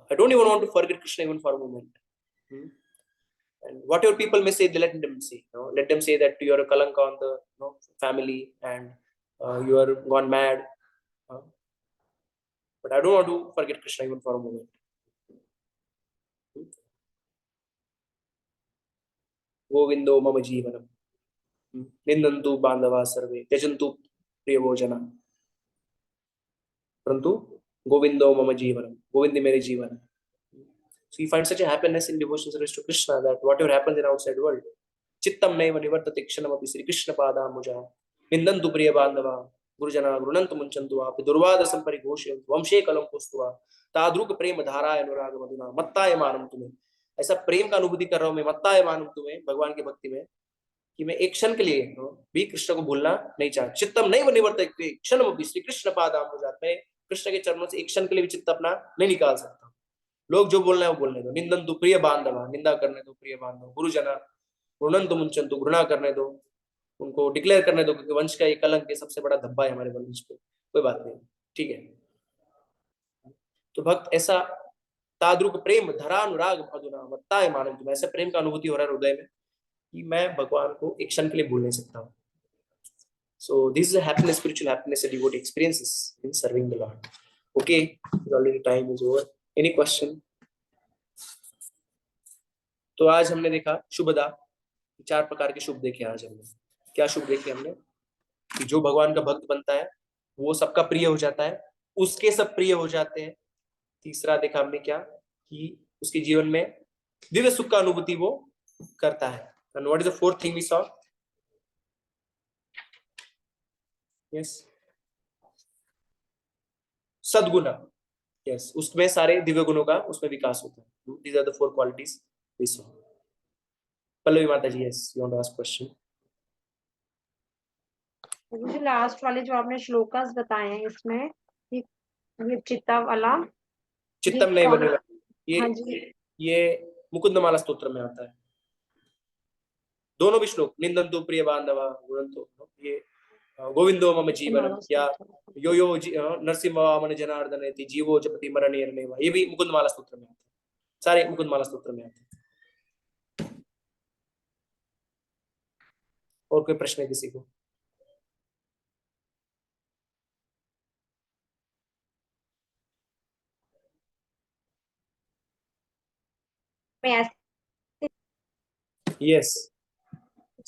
I don't even want to forget Krishna even for a moment. And whatever people may say, they let them say. Let them say that you are a kalanka on the family and you are gone mad. But I don't want to forget Krishna even for a moment. Govindo mama jeevanam. निंदन्तु बांधवा सर्वे त्यजन्तु प्रियभोजना परंतु गोविंदो मम जीवनम, गोविंद मेरे जीवन। So you find such a happiness in devotion service to Krishna that whatever happens in outside world, चित्तम नैव निवर्तते क्षणमपि श्री कृष्ण पादाम्बुजा निंदन्तु प्रिय बांधवा गुरुजना गृणन्तु मुञ्चन्तु वा दुर्वादसं परिघोषयन्तु वंशे कलंकोस्तु वा तादृक् प्रेम धाराय अनुराग मधुना मत्तायमानं तुम्हें। ऐसा प्रेम का अनुभूति कर रहा हूं मैं, मत्तायमानं तुम्हें, भगवान की भक्ति में, कि मैं एक क्षण के लिए भी कृष्ण को भूलना नहीं चाहता। चित्तम नहीं निवर्तते क्षणमपि श्री कृष्ण पादाम्बुजात्, मैं कृष्ण के चरणों से एक क्षण के लिए भी चित्त अपना नहीं निकाल सकता। लोग जो बोलना है वो बोलने दो। निंदन्तु प्रिय बांधवा, निंदा करने दो प्रिय बांधव। गुरुजना गृणन्तु मुञ्चन्तु, घृणा करने दो, उनको डिक्लेयर करने दो, क्योंकि वंश का ये कलंक है, सबसे बड़ा धब्बा है हमारे वंश पे, कोई बात नहीं, ठीक है। तो भक्त ऐसा तादृक प्रेम धरानुराग मधुना मत्तायमानं तुम्हें, ऐसा प्रेम का अनुभूति हो रहा है हृदय में कि मैं भगवान को एक क्षण के लिए भूल नहीं सकता हूँ। So this is a happiness, spiritual happiness a devotee experiences in serving the Lord. Okay, already time is over. Any question? तो आज हमने देखा शुभदा, 4 प्रकार के शुभ देखे आज हमने। क्या शुभ देखे हमने? कि जो भगवान का भक्त बनता है वो सबका प्रिय हो जाता है, उसके सब प्रिय हो जाते हैं। तीसरा देखा हमने क्या, कि उसके जीवन में दिव्य सुख का अनुभूति वो करता है। And what is the fourth thing we saw? Yes, सद्गुण। यस, उसमें सारे दिव्य गुणों का उसमें विकास होता है। These are the 4 qualities we saw. Pallavi माता ji, yes, you want to ask question? मुझे लास्ट वाले जो आपने श्लोकास बताए हैं इसमें, ये चित्ता वाला, चित्तम नहीं बनेगा, ये हाँ जी, ये मुकुंदमाला स्तोत्र में आता है। दोनों भी श्लोक, निंदन्तु प्रिय बांधवा गुणंतो, ये गोविंदो मम जीवनम, या यो यो नरसिंह वामन जनार्दन इति जीवो जपति मरणेरनेवा, ये भी मुकुंदमाला स्तोत्र में आता है। सारे मुकुंदमाला स्तोत्र में आते हैं। और कोई प्रश्न है किसी को? यस,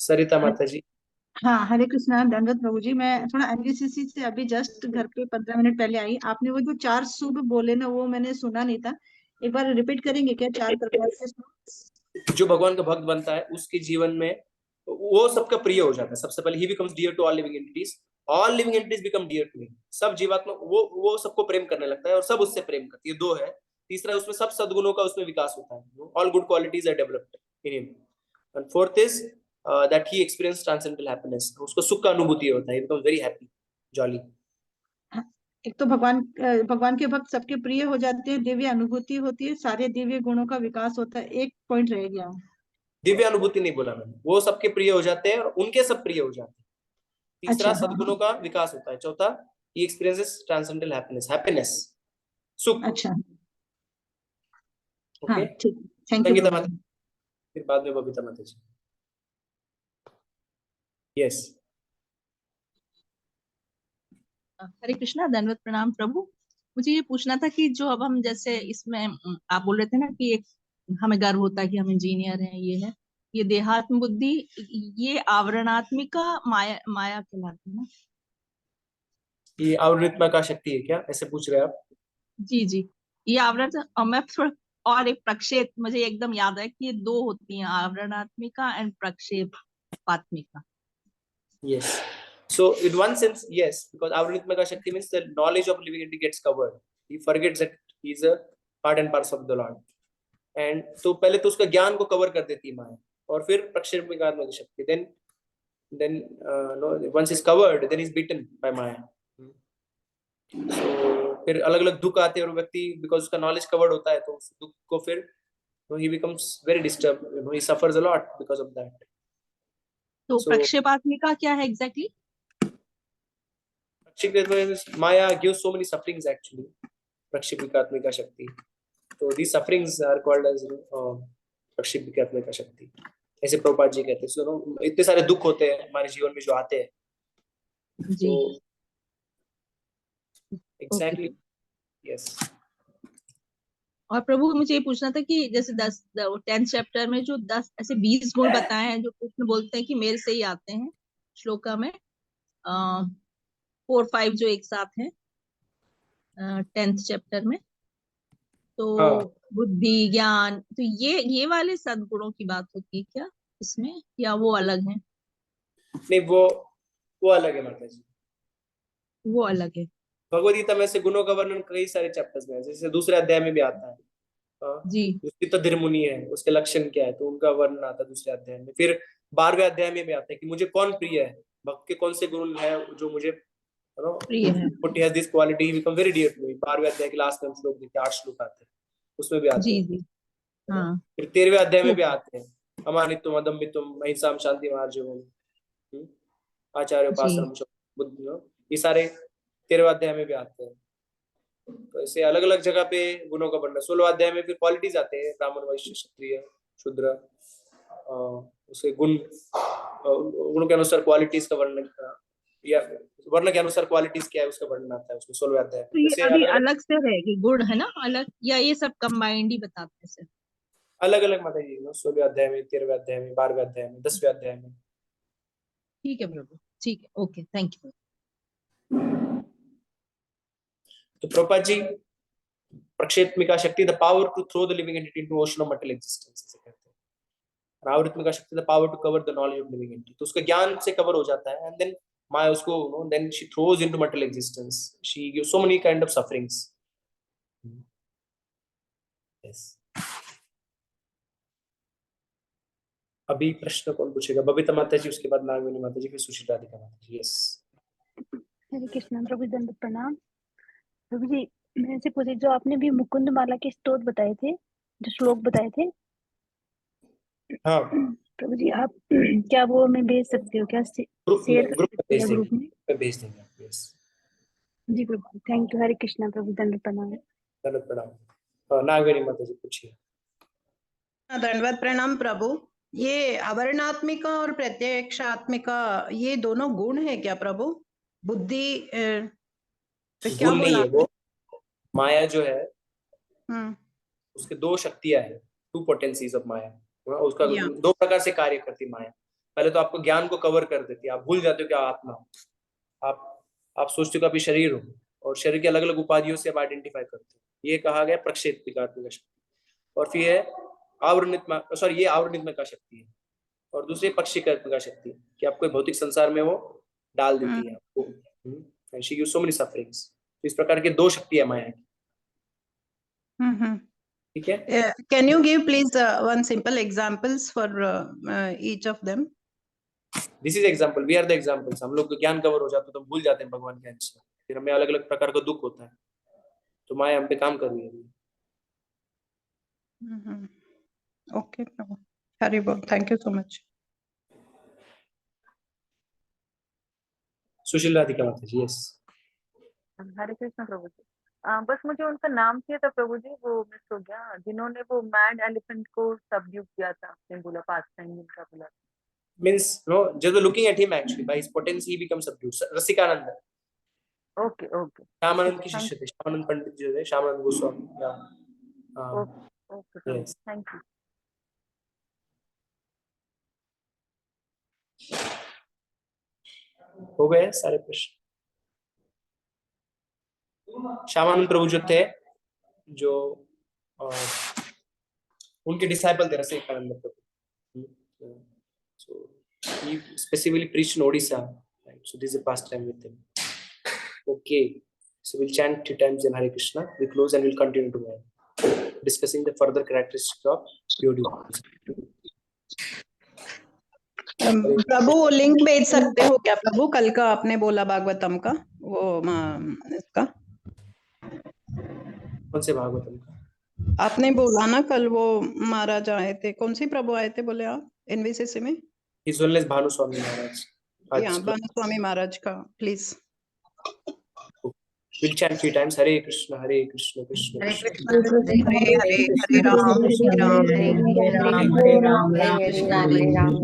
सरिता माता जी। हाँ, हरे कृष्णा, दंडवत प्रभु जी। मैं थोड़ा एनवीसीसी से अभी जस्ट घर पे 15 मिनट पहले आई। आपने वो जो 4 शुभ बोले ना, वो मैंने सुना नहीं था। एक बार रिपीट करेंगे क्या? 4 प्रकार के शुभ। जो भगवान का भक्त बनता है उसके जीवन में वो सबका प्रिय हो जाता है। सबसे पहले ही becomes dear to all living entities, all living entities become dear to him. सब जीवात्मा वो सबको प्रेम करने लगता है और सब उससे प्रेम करती है। 2 है। तीसरा, उसमें सब सद्गुणों का उसमें विकास होता है। All good qualities are developed in him. And fourth is that he experience transcendental happiness. उसको सुख का अनुभूति होता है, he becomes very happy, jolly. एक तो भगवान के भक्त सबके प्रिय हो जाते हैं, दिव्य अनुभूति होती है, सारे दिव्य गुणों का विकास होता है। एक पॉइंट रह गया। दिव्य अनुभूति नहीं बोला मैंने, वो सबके प्रिय हो जाते हैं और उनके सब प्रिय हो जाते हैं। तीसरा, अच्छा, सद्गुणों का विकास होता है। चौथा, he experiences transcendental happiness, सुख। अच्छा, हाँ, ओके, ठीक। थैंक यू संगीता प्रभु। माता, फिर बाद में बबीता माता जी। यस, हरे कृष्णा, दंडवत प्रणाम प्रभु। मुझे ये पूछना था कि जो अब हम जैसे इसमें आप बोल रहे थे ना कि एक हमें गर्व होता है कि हम इंजीनियर हैं, ये है, ये देहात्म बुद्धि, ये आवरणात्मिका माया माया कहलाती है ना? ये आवृत्मा का शक्ति है क्या, ऐसे पूछ रहे हैं आप? जी जी, ये आवरण। और मैं थोड़ा और एक प्रक्षेप, मुझे एकदम याद है कि ये 2 होती हैं, आवरणात्मिका एंड प्रक्षेपात्मिका। Yes. So in one sense, yes, because आवृत्मा का शक्ति means the knowledge of living entity gets covered. He forgets that he is a part and parcel of the Lord. And तो पहले तो उसका ज्ञान को कवर कर देती है माया, और फिर प्रक्षेपात्मिका की शक्ति। Then no, once is covered, then is beaten by Maya. So फिर अलग अलग दुख आते हैं और व्यक्ति, बिकॉज उसका नॉलेज कवर्ड होता है, तो उस दुख को फिर he becomes very disturbed, he suffers a lot because of that. तो So प्रक्षेपात्मिका क्या है exactly? Maya gives so many sufferings actually. प्रक्षेपिकात्मिका शक्ति, तो these sufferings are called as प्रक्षेपिकात्मिका शक्ति, ऐसे प्रभुपाद जी कहते हैं। सुनो, इतने सारे दुख होते हैं हमारे जीवन में जो आते हैं, जी, तो एग्जैक्टली, यस। और प्रभु मुझे ये पूछना था कि जैसे 10th चैप्टर में जो 10 ऐसे 20 गुण बताए हैं जो कृष्ण बोलते हैं कि मेरे से ही आते हैं, श्लोका में 4-5 जो एक साथ हैं 10th चैप्टर में, तो हाँ, बुद्धि, ज्ञान, तो ये वाले सद्गुणों की बात होती है क्या इसमें, या वो अलग है? नहीं, वो अलग है माता जी, वो अलग है। भगवद गीता में से गुणों का वर्णन कई सारे चैप्टर्स में है, जैसे दूसरे अध्याय में भी आता है। जी, उसकी तो मुनि है, उसके लक्षण क्या है, तो उनका वर्णन आता है दूसरे अध्याय में। फिर 12वें अध्याय में भी आता है कि मुझे कौन प्रिय है, भक्त के कौन से गुण है जो मुझे प्रिय है। This quality he become very dear to me. 12वें अध्याय के लास्ट में हम श्लोक देखते हैं, 8 श्लोक आते हैं, उसमें भी आते जी हैं। जी, हाँ। फिर 13वें अध्याय में तो भी आते हैं, अमानित्वम, अदम्भित्वम, अहिंसा, शांति, मार्जवम, आचार्य, जी, उपासनम, बुद्धि, ये सारे 13वें अध्याय में भी आते हैं। तो ऐसे अलग अलग जगह पे गुणों का वर्णन। 16वें अध्याय में फिर क्वालिटीज आते हैं, ब्राह्मण, वैश्य, क्षत्रिय, शूद्र, उसके गुण के अनुसार क्वालिटीज का वर्णन, या वर्ण के अनुसार क्वालिटीज क्या है उसका वर्णन आता है उसमें 16वें अध्याय तो में। ये जैसे अभी अलग अलग से रहेगी गुण, है ना, अलग, या ये सब कंबाइंड ही बताते हैं सर? अलग अलग माता जी, 16वें अध्याय में, 13वें अध्याय में, 12वें अध्याय में, 10वें अध्याय में। ठीक है प्रभु, ठीक है, ओके, थैंक यू। तो प्रभुपाद जी प्रक्षेत्मिका शक्ति, the power to throw the living entity into ocean of material existence, ऐसे कहते हैं। और आवृत्मिका शक्ति, the power to cover the knowledge of living entity, तो उसका ज्ञान से कवर हो जाता है, एंड देन माया उसको then she throws into material existence, she gives so many kind of sufferings. Yes, अभी प्रश्न कौन पूछेगा? बबीता माता जी, उसके बाद नागवेणी माता जी, फिर सुशील राधिका माता जी। यस, हरे कृष्णा प्रभु, दंड प्रणाम प्रभु जी। मैं से पूछे, जो आपने भी मुकुंद माला के स्तोत्र बताए थे, जो श्लोक बताए थे, हाँ, प्रभु जी आप क्या वो मैं भेज सकते हो क्या, शेयर कर सकते हो ग्रुप में? भेज देंगे। यस, जी प्रभु, थैंक यू। हरे कृष्णा प्रभु, दंड प्रणाम। धन्यवाद, प्रणाम। नागवेणी माता जी पूछिए। दंडवत प्रणाम प्रभु। ये अवर्णात्मिका और प्रत्यक्षात्मिका ये दोनों गुण है क्या प्रभु? बुद्धि तो क्या गुण नहीं बोला? है वो, माया जो है हम्म, उसके दो शक्तियां हैं, टू पोटेंसीज ऑफ माया। उसका या। दो प्रकार से कार्य करती माया। पहले तो आपको ज्ञान को कवर कर देती है, आप भूल जाते हो कि आप आत्मा हो। आप सोचते हो कि आप ये शरीर हो, और शरीर की अलग अलग उपाधियों से आप आइडेंटिफाई करते हो। ये कहा गया प्रक्षेत्मिका शक्ति। और फिर है ये आवरणित्मिका शक्ति है। और दूसरी पक्षीकर्मिका शक्ति, कि आपको भौतिक संसार में वो डाल देती है आपको। She gives so many sufferings. तो इस प्रकार के दो शक्तियां माया की। ठीक है, can you give please one simple examples for each of them? This is example, we are the examples. हम लोग को ज्ञान कवर हो जाता है तो भूल जाते हैं भगवान के अंश, फिर हमें अलग अलग प्रकार का दुख होता है, तो माया हम पे काम कर रही है। ओके प्रभु, हरि बोल, थैंक यू सो मच। सुशील राधिका माता जी। यस, हरे कृष्ण प्रभु जी। बस मुझे उनका नाम किया था प्रभु जी, वो मिस हो गया, जिन्होंने वो मैड एलिफेंट को सबड्यू किया था, आपने बोला पास्ट टाइम जिनका बोला। means no, just looking at him actually by his potency he becomes subdued. Rasikanand, okay okay, Shyamanand की शिष्य थे, श्यामानंद पंडित जी थे, Shyamanand Goswami. Okay Prabhu, yes. Thank you. हो गए सारे प्रश्न। श्यामानंद प्रभु जो थे, जो उनके डिसाइपल थे रसिकानंद प्रभु। So he specifically preached in Odisha, right? So this is a pastime with him. Okay, so we'll chant 3 times in Hare Krishna. We close and we'll continue tomorrow discussing the further characteristics of pure devotees. प्रभु वो link भेज सकते हो क्या प्रभु? कल का आपने बोला भागवतम का, वो इसका कौन से भागवतम का? आपने बोला ना कल, वो महाराज आए थे, कौन सी प्रभु आए थे बोले आप एनवीसीसी में? His Holiness भानुस्वामी महाराज। या भानुस्वामी महाराज का please. We'll chant 3 times. Hare Krishna, Krishna Krishna, Hare Hare, हरे राम हरे राम, हरे राम, हरे राम, हरे राम,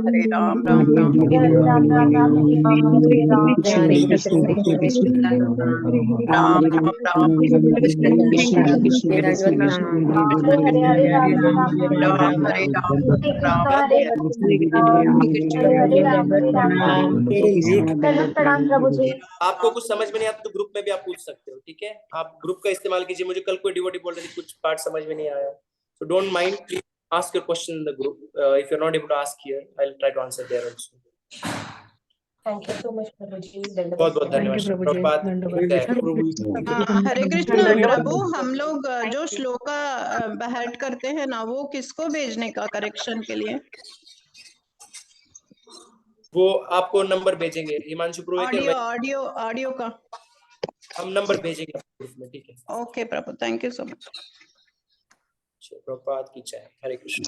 हरे राम राम राम, हरे राम, राम राम, हरे राम, हरे राम, हरे कृष्ण कृष्ण कृष्ण हरे राम राम राम, कृष्ण कृष्ण हरे हरे राम, राम राम, हरे राम कृष्ण, राम, हरे हरे राम, हरे राम। दंडवत प्रणाम प्रभु जी। आपको कुछ समझ में नहीं आता तो ग्रुप में भी आप पूछ सकते हो, ठीक है? आप ग्रुप का इस्तेमाल कीजिए। मुझे कल कोई डिवोटी बोल रही थी कुछ पार्ट समझ में नहीं आया, so don't mind, please ask your question in the group. If you're not able to ask here, I'll try to answer there also. Thank you so much Prabhu ji. बहुत बहुत धन्यवाद प्रभुपाद। हरे कृष्ण प्रभु, हम लोग जो श्लोका बहट करते हैं ना, वो किसको भेजने का करेक्शन के लिए? वो आपको नंबर भेजेंगे, हिमांशु पुरोहित ऑडियो का हम नंबर भेजेंगे ग्रुप में, ठीक है? Okay Prabhu, thank you so much. Prabhupada की जय। हरे कृष्ण।